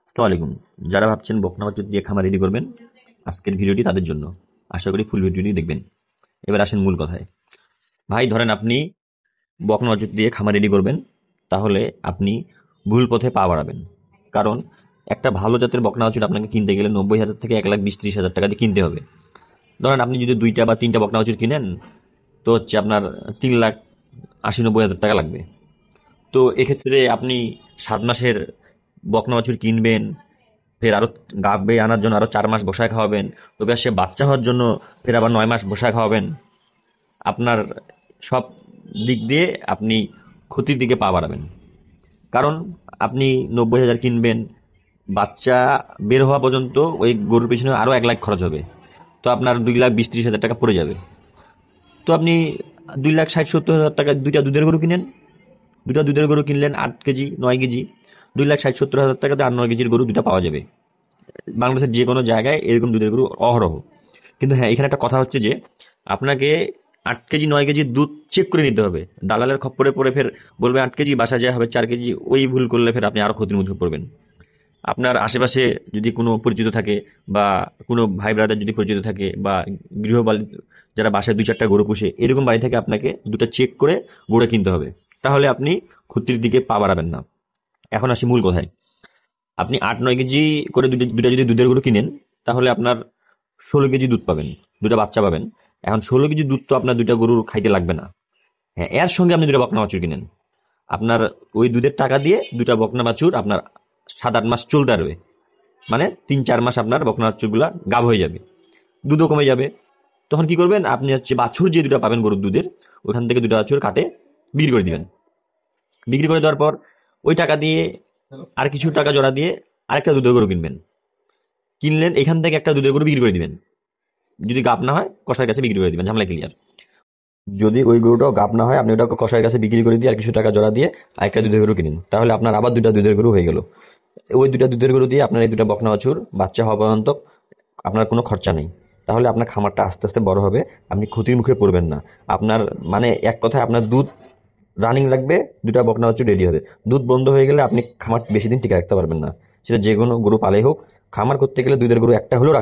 আসসালামু আলাইকুম। যারা ভাবছেন বকনা বাছুর দিয়ে খামার রেডি করবেন, আজকের ভিডিওটি তাদের জন্য। আশা করি ফুল ভিডিওটি দেখবেন। এবার আসেন মূল কথায়। ভাই ধরেন আপনি বকনা বাছুর দিয়ে খামার রেডি করবেন, তাহলে আপনি ভুল পথে পা বাড়াবেন। কারণ একটা ভালো জাতের বকনা বাছুর আপনাকে কিনতে গেলে 90,000 থেকে 1,20,000-30,000 টাকা দিয়ে কিনতে হবে। ধরেন আপনি যদি 2টা বা 3টা বকনা বাছুর কিনেন, তো হচ্ছে আপনার 3,80,000-90,000 টাকা লাগবে। তো এক্ষেত্রে আপনি 7 মাসের বকনা বাছুর কিনবেন, ফের আরো গাবে আনার জন্য আরো 4 মাস বসায় খাওয়াবেন, তবে সে বাচ্চা হওয়ার জন্য ফের আবার 9 মাস বসায় খাওয়াবেন। আপনার সব দিক দিয়ে আপনি ক্ষতির দিকে পা বাড়াবেন। কারণ আপনি 90,000 কিনবেন, বাচ্চা বের হওয়া পর্যন্ত ওই গরুর পিছনে আরো 1 লাখ খরচ হবে। তো আপনার 2,20,000-30,000 টাকা পড়ে যাবে। তো আপনি 2,60,70,000 টাকা দুইটা দুধের গরু কিনেন। দুইটা দুধের গরু কিনলেন 8 কেজি 9 কেজি, 2,60,70,000 টাকাতে 8-9 কেজির গরু দুটা পাওয়া যাবে বাংলাদেশের যে কোনো জায়গায়। এরকম দুধের গরু অহরহ। কিন্তু হ্যাঁ, এখানে একটা কথা হচ্ছে যে আপনাকে 8 কেজি 9 কেজি দুধ চেক করে নিতে হবে। দালালের খপ্পরে পড়ে ফের বলবে 8 কেজি, বাসা যায় হবে 4 কেজি, ওই ভুল করলে ফের আপনি আরো ক্ষতির মুখে পড়বেন। আপনার আশেপাশে যদি কোনো পরিচিত থাকে, বা কোনো ভাই ব্রাদার যদি পরিচিত থাকে, বা গৃহপালিত যারা বাসায় 2-4টা গরু পুষে, এরকম বাড়ি থেকে আপনাকে দুটো চেক করে গরু কিনতে হবে। তাহলে আপনি ক্ষতির দিকে পা বাড়াবেন না। এখন আসি মূল কথায়। আপনি 8-9 কেজি করে দুটো দুটা যদি দুধের গরু কিনেন, তাহলে আপনার 16 কেজি দুধ পাবেন, দুটা বাচ্চা পাবেন। এখন 16 কেজি দুধ তো আপনার দুইটা গরুর খাইতে লাগবে না। হ্যাঁ, এর সঙ্গে আপনি দুটা বকনা বাছুর কিনেন, আপনার ওই দুধের টাকা দিয়ে দুটা বকনা বাছুর আপনার 7-8 মাস চলতে পারবে। মানে 3-4 মাস আপনার বকনা বাছুর গুলা গাভ হয়ে যাবে, দুধও কমে যাবে। তখন কি করবেন, আপনি হচ্ছে বাছুর যে দুটা পাবেন গরুর দুধের, ওখান থেকে দুটা বাছুর কাটে বিক্রি করে দিবেন। বিক্রি করে দেওয়ার পর ওই টাকা দিয়ে আর কিছু টাকা জোড়া দিয়ে আরেকটা দুধের গরু কিনবেন। কিনলেন, এখান থেকে একটা দুধের গরু বিক্রি করে দিবেন। যদি গাব না হয় কসাইয়ের কাছে বিক্রি করে দিবেন, ঝামেলা ক্লিয়ার। যদি ওই গরুটাও গাব না হয়, আপনি ওটা কসাইয়ের কাছে বিক্রি করে দিয়ে আর কিছু টাকা জোড়া দিয়ে আরেকটা দুধের গরু কিনুন, তাহলে আপনার আবার দুটা দুধের গরু হয়ে গেল। ওই দুটা দুধের গরু দিয়ে আপনার এই দুটা বকনা বাছুর বাচ্চা হওয়া পর্যন্ত আপনার কোনো খরচা নেই। তাহলে আপনার খামারটা আস্তে আস্তে বড় হবে, আপনি ক্ষতির মুখে পড়বেন না। আপনার মানে এক কথায় আপনার দুধ রানিং লাগবে, দুটা বকনা বাছুর রেডি হবে। দুধ বন্ধ হয়ে গেলে আপনি খামার বেশি দিন টিকে রাখতে পারবেন না। সেটা যে কোনো গরু পালেই হোক, খামার করতে গেলে দুধের গরু একটা হলেও